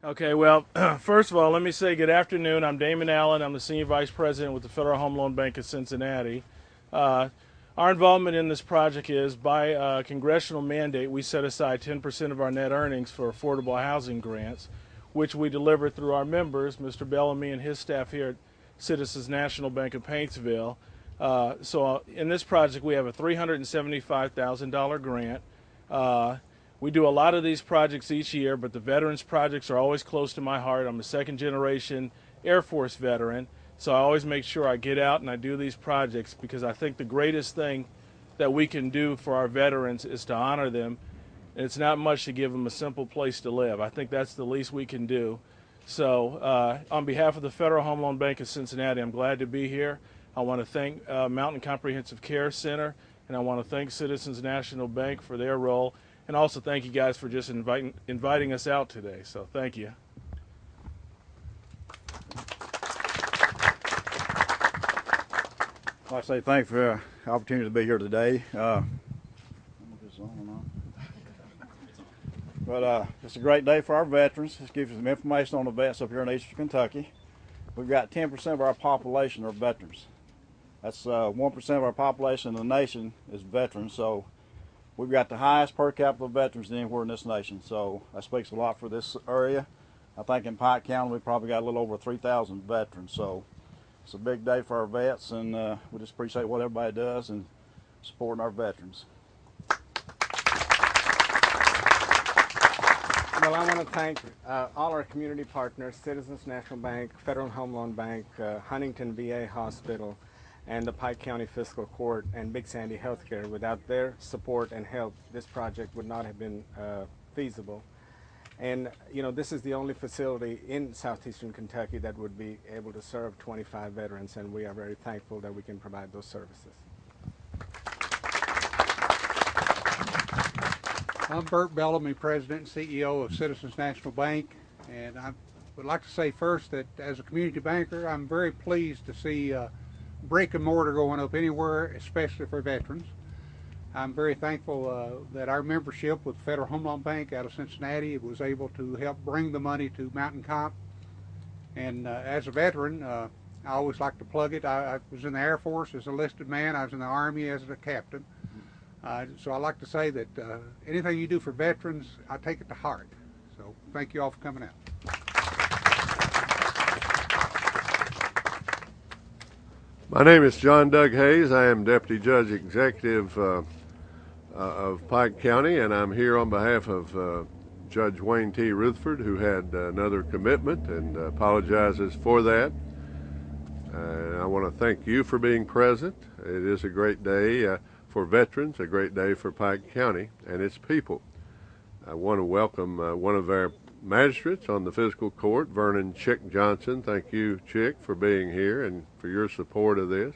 Okay, well, first of all, let me say good afternoon. I'm Damon Allen. I'm the Senior Vice President with the Federal Home Loan Bank of Cincinnati. Uh, our involvement in this project is by congressional mandate, we set aside 10% of our net earnings for affordable housing grants, which we deliver through our members, Mr. Bellamy and his staff here at Citizens National Bank of Paintsville. So in this project, we have a $375,000 grant. We do a lot of these projects each year, but the veterans projects are always close to my heart. I'm a second generation Air Force veteran, so I always make sure I get out and I do these projects because I think the greatest thing that we can do for our veterans is to honor them. And it's not much to give them a simple place to live. I think that's the least we can do. So on behalf of the Federal Home Loan Bank of Cincinnati, I'm glad to be here. I want to thank Mountain Comprehensive Care Center, and I want to thank Citizens National Bank for their role. And also thank you guys for just inviting us out today. So thank you. I'd like to say thank you for the opportunity to be here today. But it's a great day for our veterans. This gives you some information on the vets up here in Eastern Kentucky. We've got 10% of our population are veterans. That's 1% of our population in the nation is veterans. So we've got the highest per capita veterans anywhere in this nation, so that speaks a lot for this area. I think in Pike County we probably got a little over 3,000 veterans, so it's a big day for our vets, and we just appreciate what everybody does and supporting our veterans. Well, I want to thank all our community partners, Citizens National Bank, Federal Home Loan Bank, Huntington VA Hospital, and the Pike County Fiscal Court and Big Sandy Healthcare. Without their support and help, this project would not have been feasible. And you know, this is the only facility in southeastern Kentucky that would be able to serve 25 veterans, and we are very thankful that we can provide those services. I'm Bert Bellamy, President and CEO of Citizens National Bank, and I would like to say first that as a community banker, I'm very pleased to see brick and mortar going up anywhere, especially for veterans. I'm very thankful that our membership with Federal Home Loan Bank out of Cincinnati was able to help bring the money to Mountain Comp. And as a veteran, I always like to plug it. I was in the Air Force as an enlisted man. I was in the Army as a captain. So I like to say that anything you do for veterans, I take it to heart. So thank you all for coming out. My name is John Doug Hayes. I am Deputy Judge Executive of Pike County, and I'm here on behalf of Judge Wayne T. Rutherford, who had another commitment and apologizes for that. And I want to thank you for being present. It is a great day for veterans, a great day for Pike County and its people. I want to welcome one of our magistrates on the fiscal court, Vernon Chick Johnson. Thank you, Chick, for being here and for your support of this.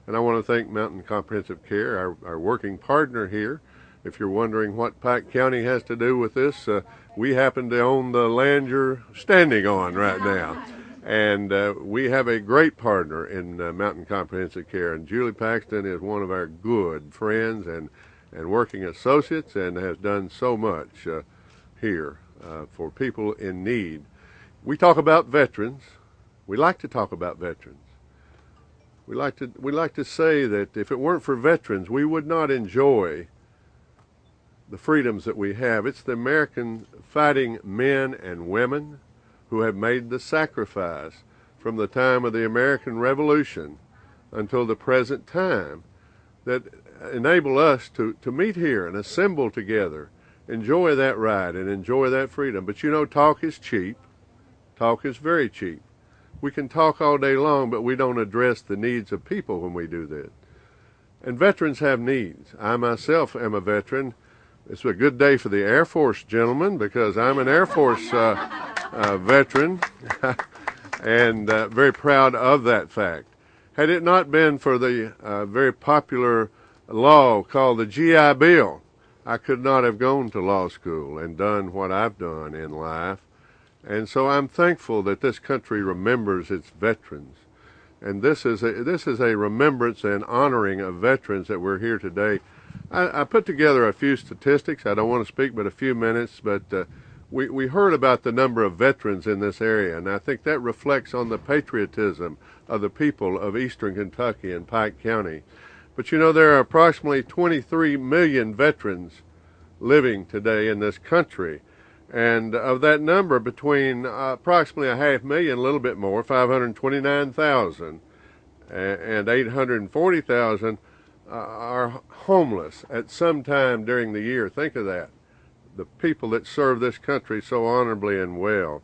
And I want to thank Mountain Comprehensive Care, our working partner here. If you're wondering what Pike County has to do with this, we happen to own the land you're standing on right now. And we have a great partner in Mountain Comprehensive Care, and Julie Paxton is one of our good friends and working associates and has done so much here for people in need. We talk about veterans. We like to talk about veterans. We like to say that if it weren't for veterans, we would not enjoy the freedoms that we have. It's the American fighting men and women who have made the sacrifice from the time of the American Revolution until the present time that enable us to meet here and assemble together, enjoy that right and enjoy that freedom. But you know, talk is cheap. Talk is very cheap. We can talk all day long, but we don't address the needs of people when we do that. And veterans have needs. I myself am a veteran. It's a good day for the Air Force, gentlemen, because I'm an Air Force veteran and very proud of that fact. Had it not been for the very popular law called the GI Bill, I could not have gone to law school and done what I've done in life. And so I'm thankful that this country remembers its veterans. And this is a remembrance and honoring of veterans that we're here today. I put together a few statistics. I don't want to speak but a few minutes, but we heard about the number of veterans in this area, and I think that reflects on the patriotism of the people of eastern Kentucky and Pike County. But you know, there are approximately 23 million veterans living today in this country. And of that number, between approximately 500,000, a little bit more, 529,000 and 840,000 are homeless at some time during the year. Think of that. The people that serve this country so honorably and well.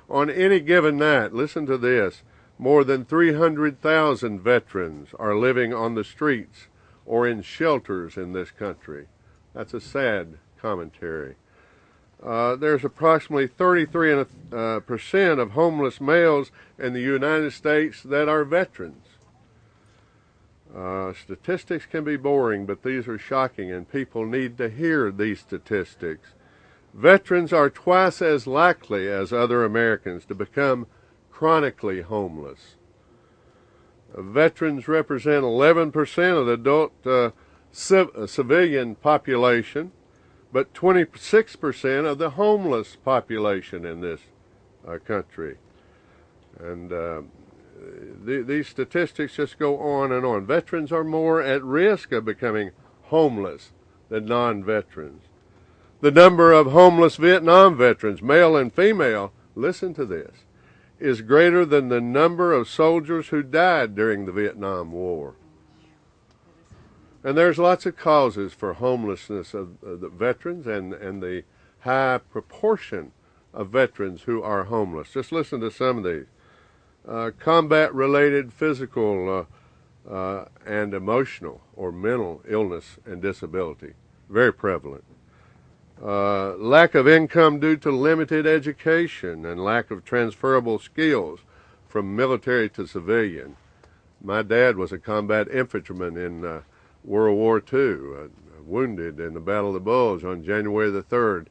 On any given night, listen to this, more than 300,000 veterans are living on the streets or in shelters in this country. That's a sad commentary. There's approximately 33% of homeless males in the United States that are veterans. Statistics can be boring, but these are shocking, and people need to hear these statistics. Veterans are twice as likely as other Americans to become chronically homeless. Veterans represent 11% of the adult civilian population, but 26% of the homeless population in this country. And these statistics just go on and on. Veterans are more at risk of becoming homeless than non-veterans. The number of homeless Vietnam veterans, male and female, listen to this, is greater than the number of soldiers who died during the Vietnam War. And there's lots of causes for homelessness of the veterans and the high proportion of veterans who are homeless. Just listen to some of these. Combat-related physical and emotional or mental illness and disability, very prevalent. Lack of income due to limited education and lack of transferable skills from military to civilian. My dad was a combat infantryman in World War II, wounded in the Battle of the Bulge on January the 3rd.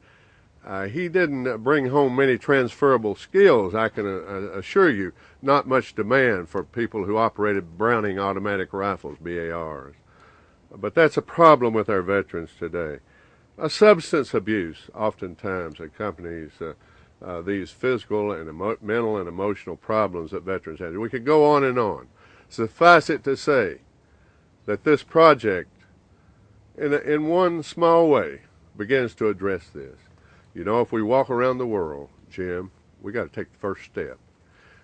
He didn't bring home many transferable skills, I can assure you. Not much demand for people who operated Browning automatic rifles, BARs. But that's a problem with our veterans today. Substance abuse oftentimes accompanies these physical and mental and emotional problems that veterans have. We could go on and on. Suffice it to say that this project, in one small way, begins to address this. You know, if we walk around the world, Jim, we got to take the first step.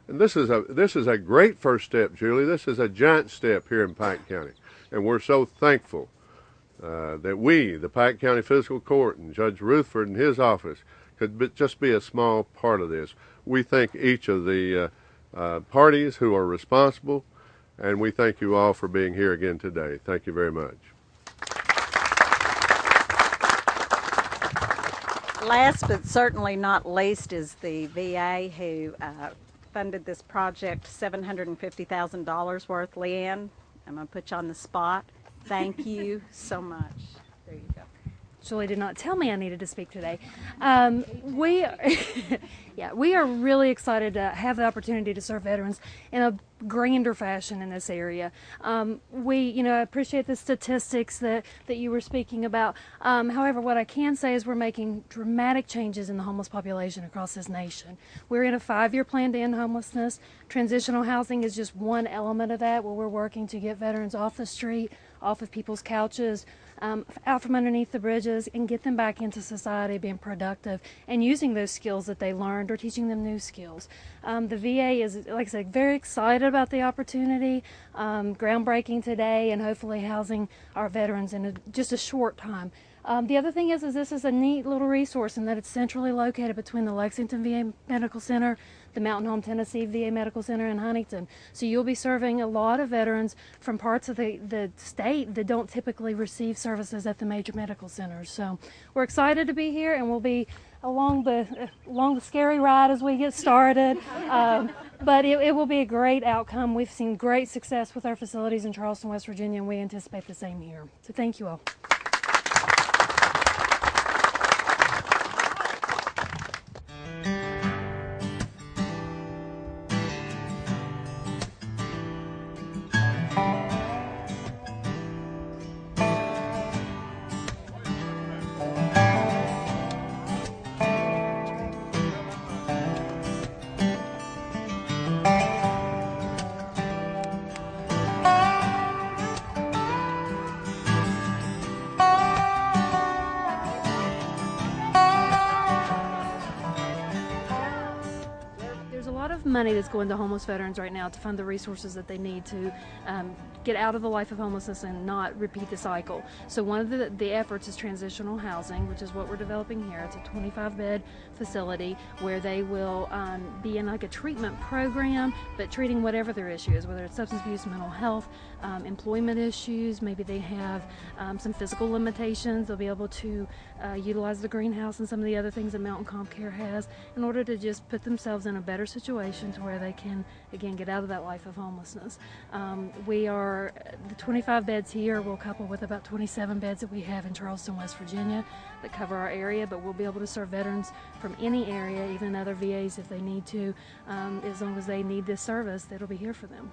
And this is a great first step, Julie. This is a giant step here in Pike County. And we're so thankful that we, the Pike County Fiscal Court, and Judge Rutherford and his office could just be a small part of this. We thank each of the parties who are responsible, and we thank you all for being here again today. Thank you very much. Last but certainly not least is the VA who funded this project, $750,000 worth. Leanne, I'm going to put you on the spot. Thank you so much. There you go. Julie did not tell me I needed to speak today. We are really excited to have the opportunity to serve veterans in a grander fashion in this area. We appreciate the statistics that you were speaking about. However, what I can say is we're making dramatic changes in the homeless population across this nation. We're in a 5-year plan to end homelessness. Transitional housing is just one element of that, where we're working to get veterans off the street, off of people's couches, out from underneath the bridges, and get them back into society, being productive and using those skills that they learned or teaching them new skills. The VA is, like I said, very excited about the opportunity, groundbreaking today, and hopefully housing our veterans in just a short time. The other thing is this is a neat little resource in that it's centrally located between the Lexington VA Medical Center, the Mountain Home, Tennessee VA Medical Center in Huntington. So you'll be serving a lot of veterans from parts of the state that don't typically receive services at the major medical centers. So we're excited to be here, and we'll be along the scary ride as we get started. But it will be a great outcome. We've seen great success with our facilities in Charleston, West Virginia, and we anticipate the same here. So thank you all. money that's going to homeless veterans right now to fund the resources that they need to get out of the life of homelessness and not repeat the cycle. So one of the efforts is transitional housing, which is what we're developing here. It's a 25-bed facility where they will be in like a treatment program, but treating whatever their issue is, whether it's substance abuse, mental health, employment issues, maybe they have some physical limitations. They'll be able to utilize the greenhouse and some of the other things that Mountain Comp Care has in order to just put themselves in a better situation to where they can, again, get out of that life of homelessness. The 25 beds here will couple with about 27 beds that we have in Charleston, West Virginia that cover our area, but we'll be able to serve veterans from any area, even other VAs if they need to, as long as they need this service, it'll be here for them.